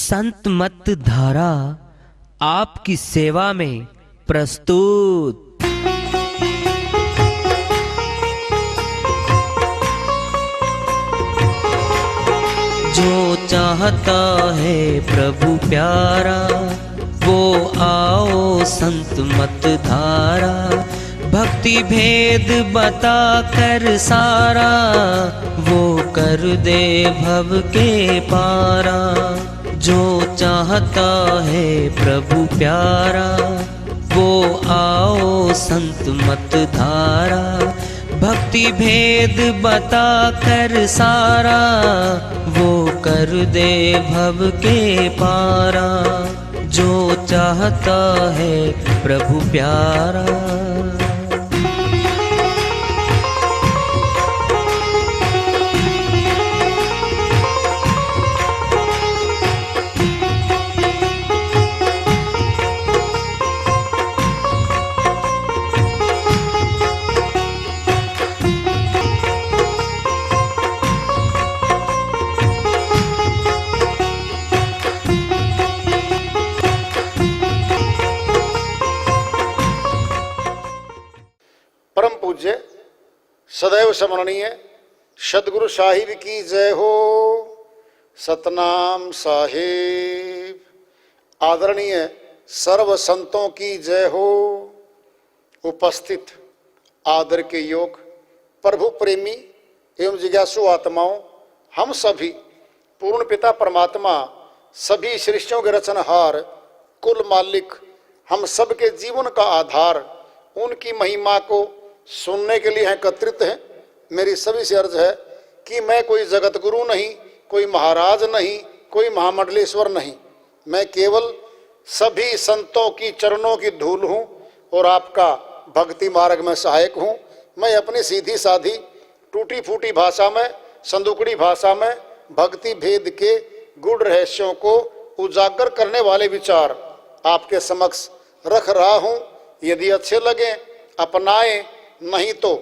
संत मत धारा आपकी सेवा में प्रस्तुत। जो चाहता है प्रभु प्यारा वो आओ संत मत धारा। भक्ति भेद बता कर सारा वो कर दे भव के पारा। जो चाहता है प्रभु प्यारा वो आओ संत मत धारा। भक्ति भेद बता कर सारा वो कर दे भव के पारा। जो चाहता है प्रभु प्यारा। परम पूज्य सदैव स्मरणीय सदगुरु साहिब की जय हो। सतनाम साहिब। आदरणीय सर्व संतों की जय हो। उपस्थित आदर के योग प्रभु प्रेमी एवं जिज्ञासु आत्माओं, हम सभी पूर्ण पिता परमात्मा सभी सृष्टियों के रचनहार कुल मालिक हम सबके जीवन का आधार उनकी महिमा को सुनने के लिए एकत्रित हैं। मेरी सभी से अर्ज है कि मैं कोई जगत गुरु नहीं, कोई महाराज नहीं, कोई महामंडलेश्वर नहीं। मैं केवल सभी संतों की चरणों की धूल हूँ और आपका भक्ति मार्ग में सहायक हूँ। मैं अपनी सीधी साधी टूटी फूटी भाषा में, संदुकड़ी भाषा में भक्ति भेद के गूढ़ रहस्यों को उजागर करने वाले विचार आपके समक्ष रख रहा हूँ। यदि अच्छे लगे अपनाएं, नहीं तो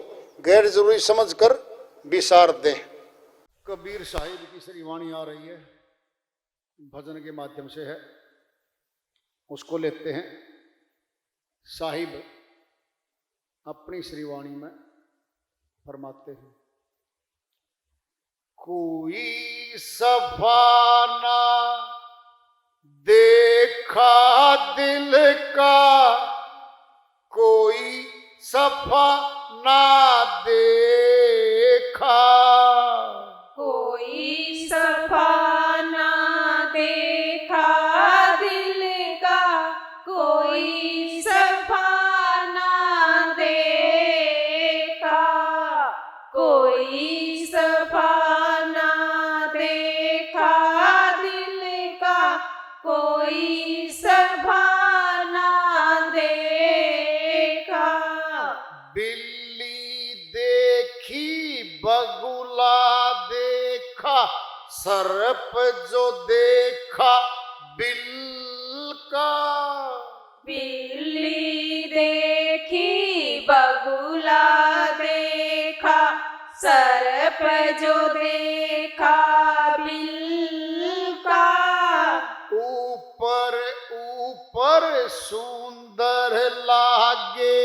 गैर जरूरी समझकर विसार दें। कबीर साहिब की श्री वाणी आ रही है, भजन के माध्यम से है, उसको लेते हैं। साहिब अपनी श्री वाणी में फरमाते हैं, कोई सफाना देखा दिल का, कोई सफा ना देखा, कोई सफा ना देखा दिल का, कोई सफा ना देखा, कोई सफा ना देखा दिल का, कोई सफा ना देखा। बिल्ली देखी बगुला देखा, सर्प जो देखा बिल का। बिल्ली देखी बगुला देखा, सर्प जो देखा बिल का। ऊपर ऊपर सुंदर लागे,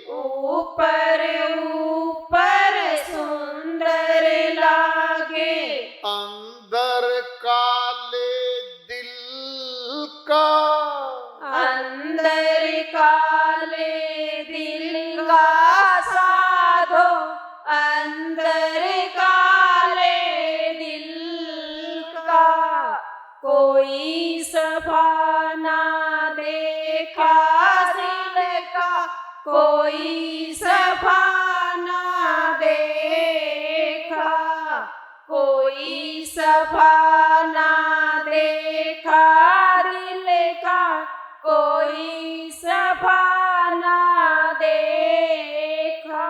ऊपर ऊपर सुंदर लागे, अंदर काले दिल का। अंदर काले दिल का साधो, अंदर काले दिल का। कोई सफा ना देखा दिल का, कोई सफा ना देखा, कोई सफा ना देखा दिल का, कोई सफा ना देखा।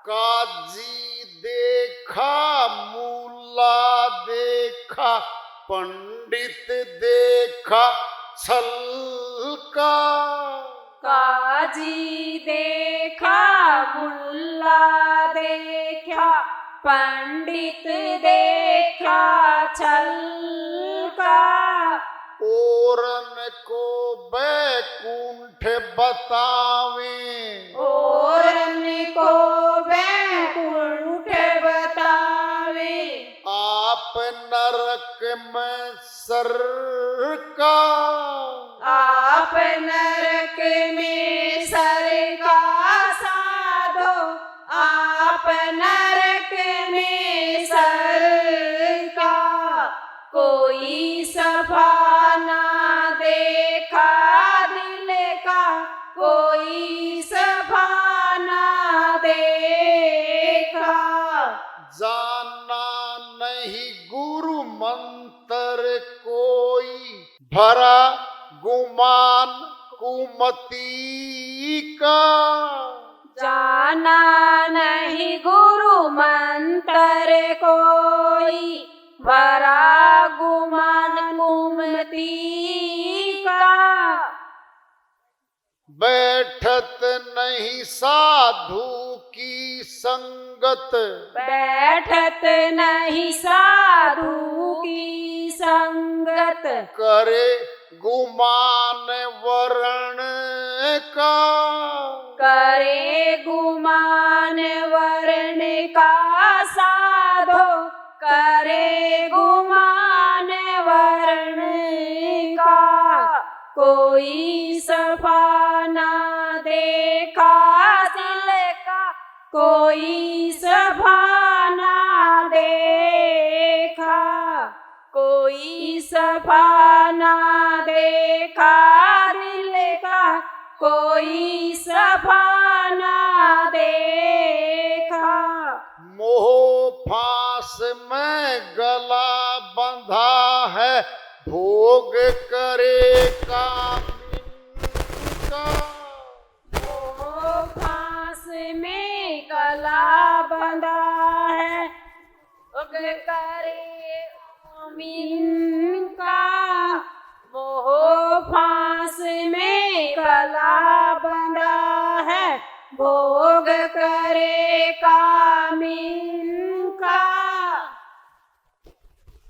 काजी देखा, मुल्ला देखा, पंडित देखा छल का। काजी देखा, मुल्ला देखा, पंडित देखा छल का। ओरन को बैकुंठ बतावे, ओरन को बैकुंठ बतावे, आप नरक में सरका, आप नरक में सर का साधो, आप नरक में सर का, कोई सफा ना देखा दिल का, कोई सफा ना देखा, जाना नहीं गुरु मंत्र कोई, भरा गुमान कुमति का, जाना नहीं गुरु मंत्र कोई, भरा गुमान कुमति का, बैठत नहीं साधु की संगत, बैठत नहीं साधु की संगत, करे गुमान वरण का, करे गुमान वर्ण का साधो, करे गुमान वर्ण का, कोई सफा ना देखा दिल का, कोई सफा ना देखा, कोई सफा ना देखा दिल का, कोई सफा ना देखा, मोह फांस में गला बंधा है, भोग करे कामिन का, मोह फांस में गला बंधा है, भोग करे कामिन का, मोह फांस में गला बंधा है, भोग करे कामिन का,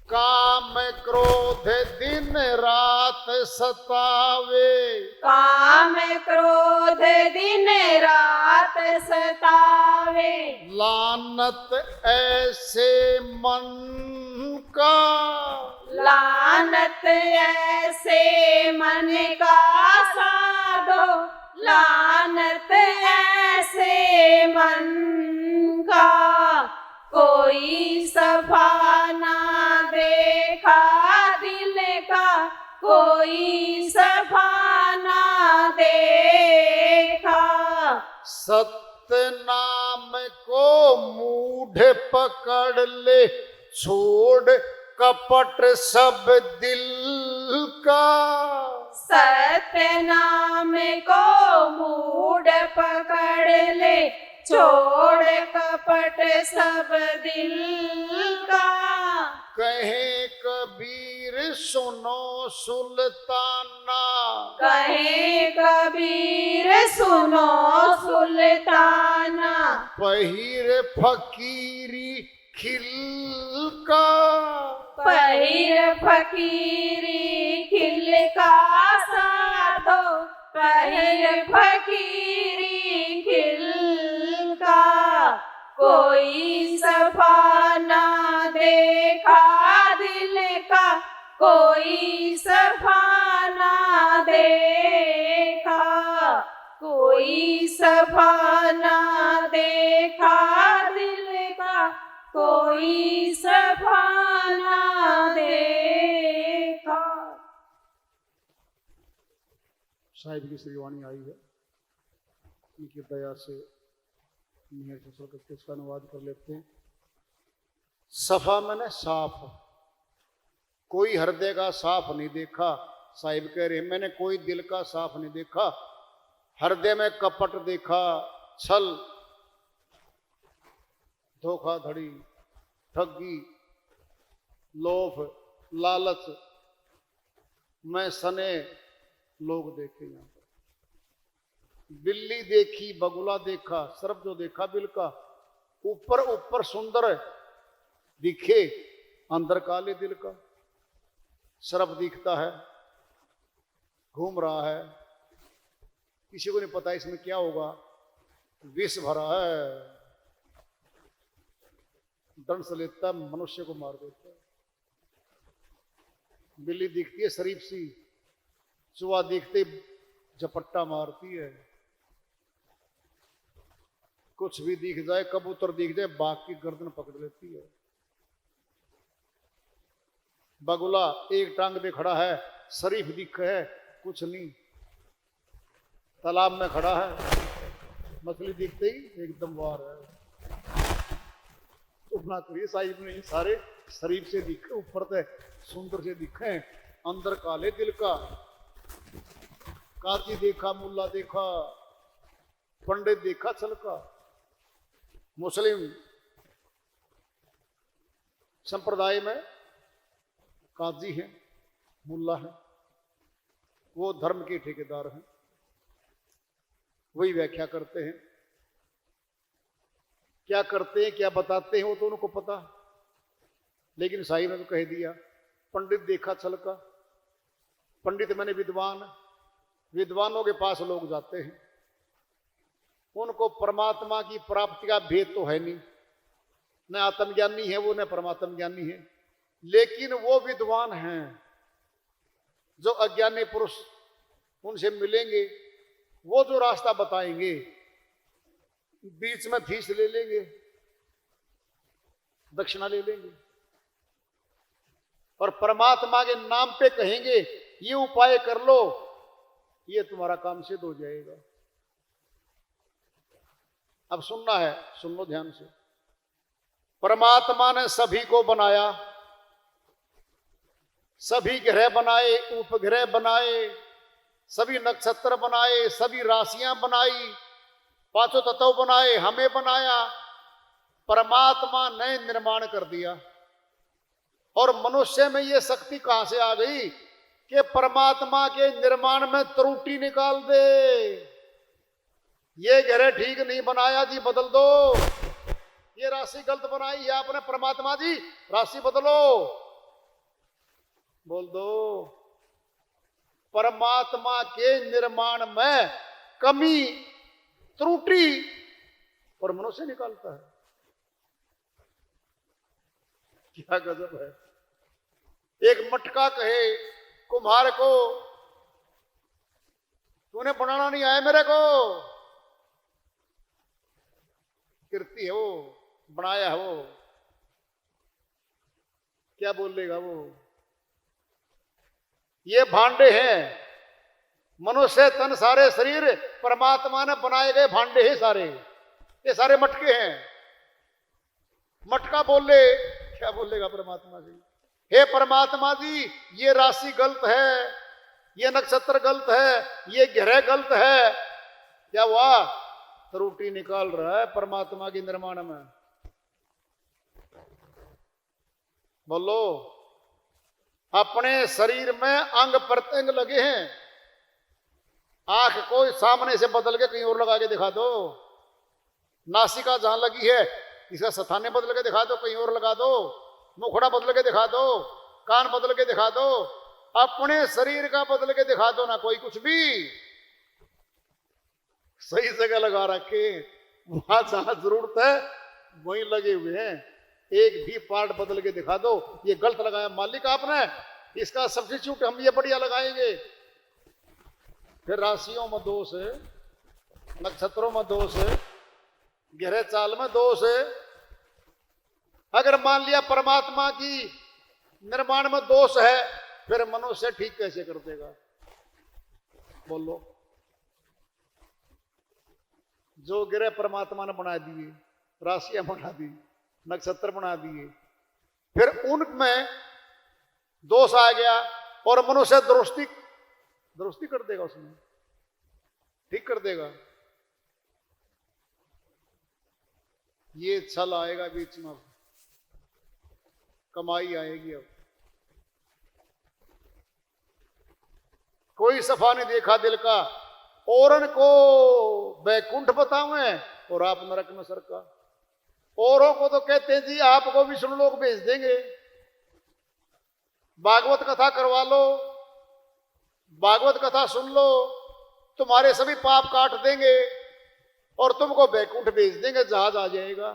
काम क्रोध दिन रात सतावे, काम क्रोध दिन रात सतावे, लानत ऐसे मन का, लानत ऐसे मन का साधो, लानत ऐसे मन का, कोई सफा ना देखा दिल का, कोई सफा ना देखा, सत्य नाम को मूढ़ पकड़ ले, छोड़ कपट सब दिल का, सत्य नाम को मूढ़ पकड़ ले, छोड़ कपट सब दिल का, कहे कबीर सुनो सुल्ताना, कहे कबीर सुनो सुल्ताना, पहिर फकीरी खिल का, पहिर फकीरी खिल का साधो, पहिर फकीरी खिल का, कोई सफा ना देखा दिल का, कोई सफा ना देखा, कोई सफा ना देखा दिल का, कोई सफा ना देखा। साहिब की श्रीवाणी आई है, उनकी दया से मेहर से करके इसका अनुवाद कर लेते हैं। सफा मैंने साफ, कोई हृदय का साफ नहीं देखा। साहिब कह रहे मैंने कोई दिल का साफ नहीं देखा, हृदय में कपट देखा, छल, धोखाधड़ी, ठगी, लोभ, लालच में सने लोग देखे। यहाँ पर बिल्ली देखी, बगुला देखा, सर्प जो देखा बिल का, ऊपर ऊपर सुंदर दिखे, अंदर काले दिल का। सर्प दिखता है, घूम रहा है, किसी को नहीं पता इसमें क्या होगा, विष भरा है, दंश लेता है, मनुष्य को मार देता है। बिल्ली दिखती है शरीफ सी, चूहा दिखते झपट्टा मारती है, कुछ भी दिख जाए, कबूतर दिख जाए, बाघ की गर्दन पकड़ लेती है। बगुला एक टांग पे खड़ा है, शरीफ दिख है, कुछ नहीं, तालाब में खड़ा है, मछली दिखते ही एकदम वार है। उठना करिए साहिब ने, सारे शरीफ से दिखे, ऊपर से सुंदर से दिखे, अंदर काले दिल का। काजी देखा, मुल्ला देखा, पंडित देखा छलका। मुस्लिम संप्रदाय में काजी हैं, मुल्ला हैं, वो धर्म के ठेकेदार हैं, वही व्याख्या करते हैं। क्या करते हैं, क्या बताते हैं, वो तो उनको पता, लेकिन साईं ने तो कह दिया, पंडित देखा छलका। पंडित मैंने विद्वान, विद्वानों के पास लोग जाते हैं, उनको परमात्मा की प्राप्ति का भेद तो है नहीं, न आत्मज्ञानी है वो, न परमात्म ज्ञानी है, लेकिन वो विद्वान हैं। जो अज्ञानी पुरुष उनसे मिलेंगे, वो जो रास्ता बताएंगे, बीच में फीस ले लेंगे, दक्षिणा ले लेंगे, और परमात्मा के नाम पे कहेंगे ये उपाय कर लो, ये तुम्हारा काम सिद्ध हो जाएगा। अब सुनना है, सुन लो ध्यान से। परमात्मा ने सभी को बनाया, सभी ग्रह बनाए, उपग्रह बनाए, सभी नक्षत्र बनाए, सभी राशियां बनाई, पांचों तत्व बनाए, हमें बनाया। परमात्मा ने निर्माण कर दिया। और मनुष्य में ये शक्ति कहां से आ गई कि परमात्मा के निर्माण में त्रुटि निकाल दे। ये ग्रह ठीक नहीं बनाया जी, बदल दो। ये राशि गलत बनाई है आपने, परमात्मा जी राशि बदलो, बोल दो। परमात्मा के निर्माण में कमी, त्रुटि और मनुष्य निकालता है। क्या गजब है। एक मटका कहे कुम्हार को, तूने बनाना नहीं आया मेरे को, कीर्ति है वो, बनाया है वो, क्या बोलेगा वो। ये भांडे हैं, मनुष्य तन सारे शरीर परमात्मा ने बनाए गए भांडे हैं सारे, ये सारे मटके हैं। मटका बोले, क्या बोलेगा परमात्मा जी, हे परमात्मा जी ये राशि गलत है, ये नक्षत्र गलत है, ये ग्रह गलत है। क्या हुआ, त्रुटि निकाल रहा है परमात्मा के निर्माण में। बोलो, अपने शरीर में अंग प्रत्यंग लगे हैं, आंख को सामने से बदल के कहीं और लगा के दिखा दो। नासिका जहां लगी है इसका स्थाने बदल के दिखा दो, कहीं और लगा दो। मुखड़ा बदल के दिखा दो, कान बदल के दिखा दो, अपने शरीर का बदल के दिखा दो ना, कोई कुछ भी सही जगह लगा रखे। वहां जहां जरूरत है वहीं लगे हुए हैं, एक भी पार्ट बदल के दिखा दो, ये गलत लगाया मालिक आपने, इसका सब्स्टिट्यूट हम ये बढ़िया लगाएंगे। फिर राशियों में दोष है, नक्षत्रों में दोष है, ग्रह चाल में दोष है। अगर मान लिया परमात्मा की निर्माण में दोष है, फिर मनुष्य ठीक कैसे कर देगा, बोलो। जो ग्रह परमात्मा ने बना दिए, राशियां बना दी, नक्षत्र बना दिए, फिर उनमें दोष आ गया और मनुष्य दुरुस्ती कर देगा, उसमें ठीक कर देगा। ये छल आएगा बीच में, कमाई आएगी। अब कोई सफा नहीं देखा दिल का, औरन को बैकुंठ बतावें और आप नरक में सरका। औरों को तो कहते हैं जी आपको विष्णु लोक भेज देंगे, भागवत कथा करवा लो, भागवत कथा सुन लो, तुम्हारे सभी पाप काट देंगे और तुमको बैकुंठ भेज देंगे, जहाज आ जाएगा।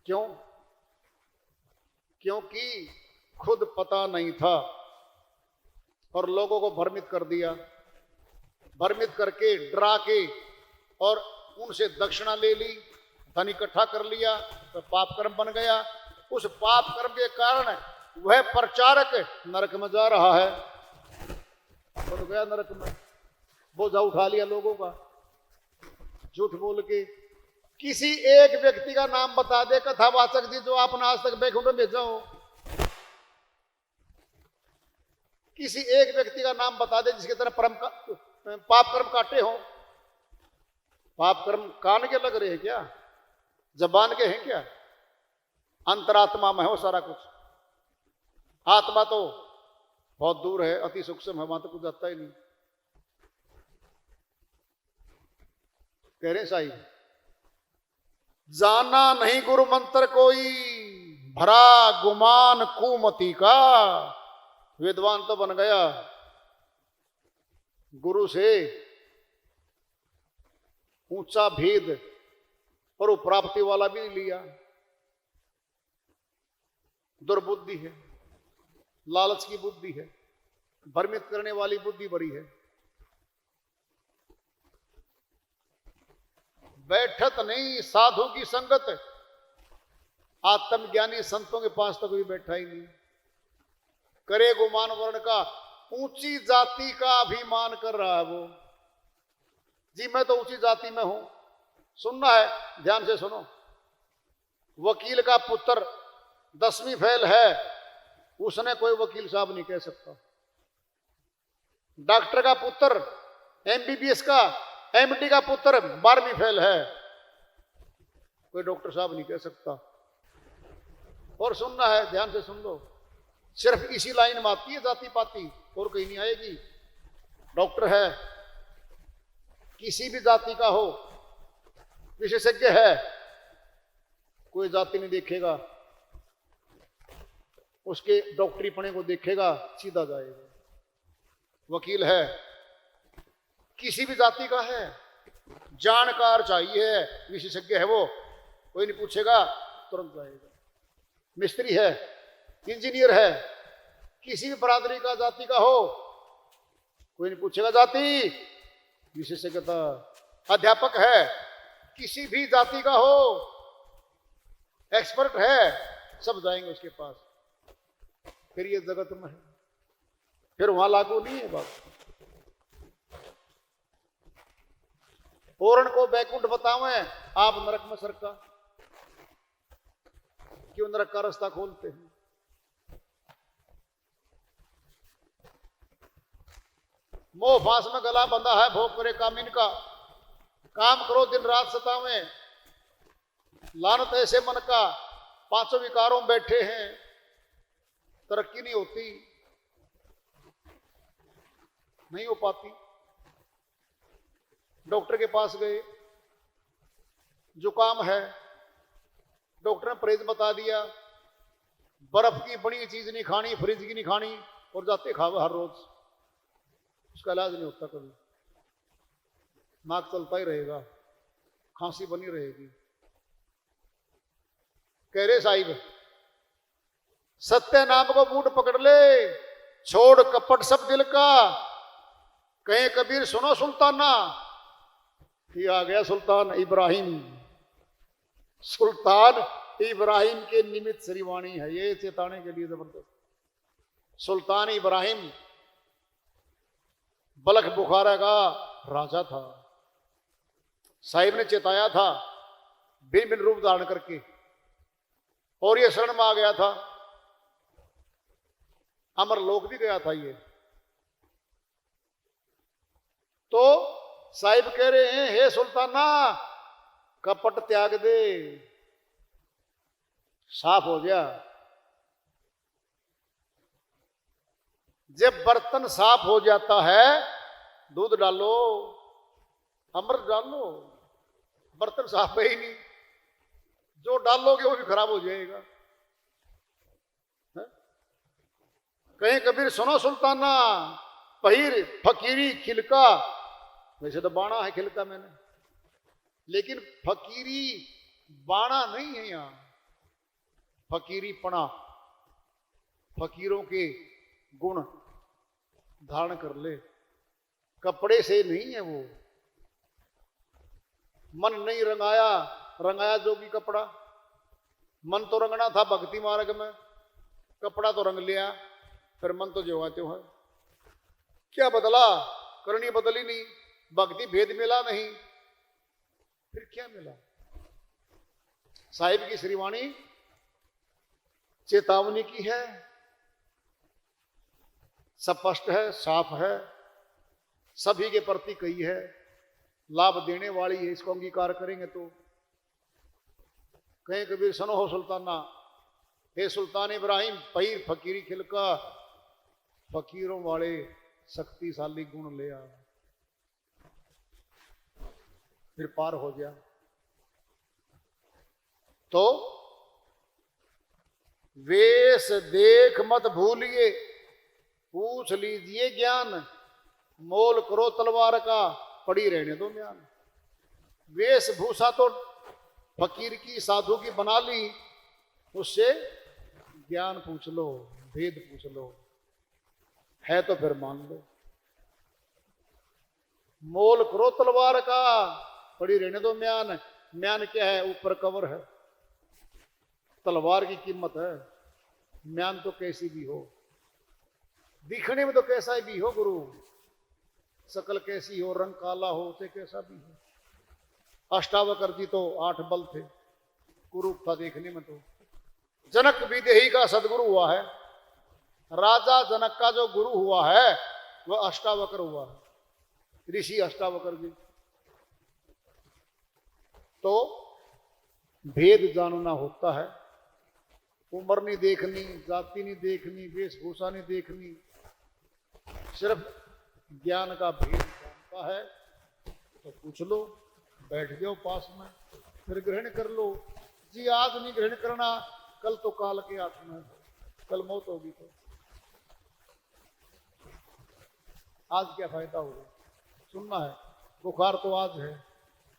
क्यों? क्योंकि खुद पता नहीं था और लोगों को भ्रमित कर दिया, भ्रमित करके डरा के और उनसे दक्षिणा ले ली, धन इकट्ठा कर लिया, तो पाप कर्म बन गया। उस पाप कर्म के कारण वह प्रचारक नरक में जा रहा है। तो गया नरक में, बोझा उठा लिया लोगों का, झूठ बोल के। किसी एक व्यक्ति का नाम बता दे कथावाचक जी, जो आपने आज तक बैकुंठ में भेजा हो। किसी एक व्यक्ति का नाम बता दे जिसके तरह पाप कर्म काटे हो। पाप कर्म कान के लग रहे हैं क्या? जबान के हैं क्या? अंतरात्मा में हो सारा कुछ। आत्मा तो बहुत दूर है, अति सूक्ष्म है, वहां तो कुछ जाता ही नहीं। कह रहे साहिब, जाना नहीं गुरु मंत्र कोई, भरा गुमान कुमति का। विद्वान तो बन गया, गुरु से ऊंचा भेद और वो प्राप्ति वाला भी नहीं लिया। दुर्बुद्धि है, लालच की बुद्धि है, भ्रमित करने वाली बुद्धि बड़ी है। बैठत नहीं साधु की संगत, आत्मज्ञानी संतों के पास तो कोई बैठा ही नहीं। करे गुमान वर्ण का, ऊंची जाति का अभिमान कर रहा है वो। जी मैं तो ऊंची जाति में हूं। सुनना है, ध्यान से सुनो। वकील का पुत्र 10वीं फेल है, उसने कोई वकील साहब नहीं कह सकता। डॉक्टर का पुत्र, एमबीबीएस का, एमडी का पुत्र 12वीं फेल है, कोई डॉक्टर साहब नहीं कह सकता। और सुनना है, ध्यान से सुन लो। सिर्फ इसी लाइन में आती है जाति पाति, और कहीं नहीं आएगी। डॉक्टर है, किसी भी जाति का हो, विशेषज्ञ है, कोई जाति नहीं देखेगा, उसके डॉक्टरी पढ़े को देखेगा, सीधा जाएगा। वकील है, किसी भी जाति का है, जानकार चाहिए, विशेषज्ञ है वो, कोई नहीं पूछेगा, तुरंत जाएगा। मिस्त्री है, इंजीनियर है, किसी भी बरादरी का जाति का हो, कोई नहीं पूछेगा जाति, विशेषज्ञता। अध्यापक है, किसी भी जाति का हो, एक्सपर्ट है, सब जाएंगे उसके पास। फिर ये जगत में है, फिर वहां लागू नहीं है बात। पूर्ण को बैकुंठ बतावें, आप नरक में सरका। क्यों नरक का रास्ता खोलते हैं? मोह फांस में गला बंधा है, भोग करे कामिन का। काम करो दिन रात सतावें, लानत ऐसे मन का। 5 विकारों में बैठे हैं, तरक्की नहीं होती, नहीं हो पाती। डॉक्टर के पास गए, जुकाम है, डॉक्टर ने परहेज बता दिया, बर्फ की बनी चीज नहीं खानी, फ्रिज की नहीं खानी, और जाते खावे हर रोज। उसका इलाज नहीं होता कभी, नाक चलता ही रहेगा, खांसी बनी रहेगी। कह रहे साहिब, सत्य नाम को बूट पकड़ ले, छोड़ कपट सब दिल का। कहे कबीर सुनो सुल्ताना, ये आ गया सुल्तान इब्राहिम। सुल्तान इब्राहिम के निमित्त श्रीवाणी है, ये चेताने के लिए जबरदस्त। सुल्तान इब्राहिम बलख बुखारा का राजा था। साहिब ने चेताया था भिन्न भिन्न रूप धारण करके, और ये शरण में आ गया था। अमर लोक भी गया था ये। तो साहिब कह रहे हैं, हे सुल्ताना, कपट त्याग दे, साफ हो जा। जब बर्तन साफ हो जाता है, दूध डालो, अमृत डालो, बर्तन साफ है ही नहीं। जो डालोगे वो भी खराब हो जाएगा। कहीं कबीर सुनो सुल्ताना, पहिर फकीरी खिलका। वैसे तो बाणा है खिलका मैंने, लेकिन फकीरी बाणा नहीं है यहां। फकीरी पना, फकीरों के गुण धारण कर ले, कपड़े से नहीं है वो। मन नहीं रंगाया, रंगाया जोगी कपड़ा। मन तो रंगना था भक्ति मार्ग में, कपड़ा तो रंग लिया, फिर मन तो जो त्यों है। क्या बदला? करनी बदली नहीं, भक्ति भेद मिला नहीं, फिर क्या मिला? साहिब की श्रीवाणी चेतावनी की है, स्पष्ट है, साफ है, सभी के प्रति कही है, लाभ देने वाली है। इसको अंगीकार करेंगे तो। कहीं कबीर सुनो हो सुल्ताना, हे सुल्तान इब्राहिम, पहिर फकीरी खिलका। फकीरों वाले शक्तिशाली गुण ले आ, फिर पार हो गया। तो वेश देख मत भूलिए, पूछ लीजिए ज्ञान, मोल करो तलवार का, पड़ी रहने दो म्यान। वेशभूषा तो फकीर की, साधु की बना ली, उससे ज्ञान पूछ लो, भेद पूछ लो, है तो फिर मान लो। मोल करो तलवार का, पड़ी रहने दो म्यान। म्यान क्या है? ऊपर कवर है, तलवार की कीमत है। म्यान तो कैसी भी हो, दिखने में तो कैसा भी हो गुरु, शकल कैसी हो, रंग काला हो, उसे कैसा भी हो। अष्टावकर जी तो 8 बल थे, कुरूप था देखने में। तो जनक विदेही का सदगुरु हुआ है, राजा जनक का जो गुरु हुआ है वह अष्टावकर हुआ है, ऋषि अष्टावकर जी। तो भेद जानना होता है, उम्र नहीं देखनी, जाति नहीं देखनी, वेशभूषा नहीं देखनी, सिर्फ ज्ञान का भेद जानता है तो पूछ लो, बैठ जाओ पास में, फिर ग्रहण कर लो। जी आज नहीं ग्रहण करना, कल तो काल के हाथ में, कल मौत होगी। तो आज क्या फायदा होगा? सुनना है, बुखार तो आज है,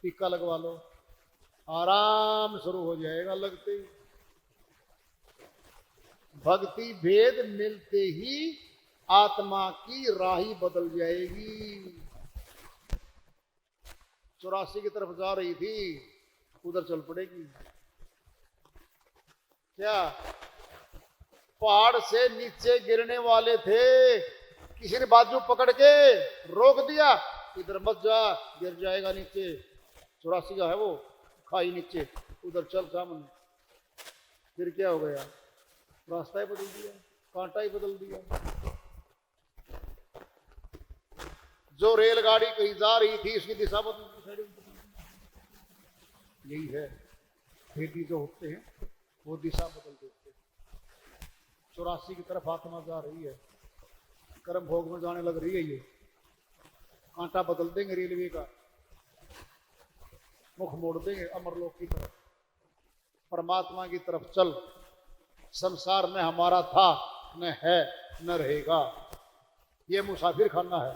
टीका लगवा लो, आराम शुरू हो जाएगा लगते ही। भक्ति भेद मिलते ही आत्मा की राही बदल जाएगी। 84 की तरफ जा रही थी, उधर चल पड़ेगी। क्या पहाड़ से नीचे गिरने वाले थे, किसी ने बाजू पकड़ के रोक दिया, इधर मत जा, गिर जाएगा नीचे। 84 का है वो, खाई नीचे, उधर चल सामने। फिर क्या हो गया? रास्ता ही बदल दिया, कांटा ही बदल दिया। जो रेलगाड़ी कहीं जा रही थी, उसकी दिशा बदल दी। यही है, भेदी जो होते हैं वो दिशा बदल देते हैं। 84 की तरफ आत्मा जा रही है, कर्म भोग में जाने लग रही है। ये कांटा बदल देंगे रेलवे का, मुख मोड़ देंगे अमरलोक की तरफ, परमात्मा की तरफ चल। संसार में हमारा था, न है, न रहेगा। ये मुसाफिर खाना है।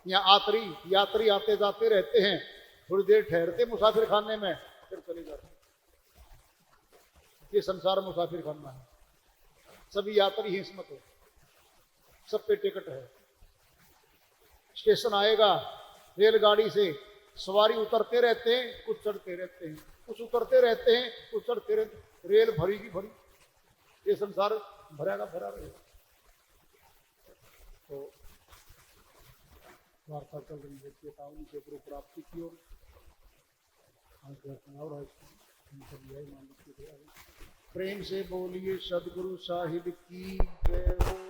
यहाँ यात्री आते जाते रहते हैं, थोड़ी देर ठहरते मुसाफिर खाने में, फिर चले जाते। ये संसार मुसाफिर खाना है। सभी यात्री ही इसमें तो, सब पे टिकट है। स्टेशन आएगा, रेलगाड़ी से सवारी उतरते रहते हैं, कुछ चढ़ते रहते हैं, कुछ उतरते रहते हैं, कुछ चढ़ते रहते हैं। रेल भरी की भरी, ये संसार भरा का भरा रहेगा। तो वार्ता चल रही है चेतावनी से गुरु प्राप्ति की ओर। प्रेम से बोलिए सदगुरु साहिब की जय हो।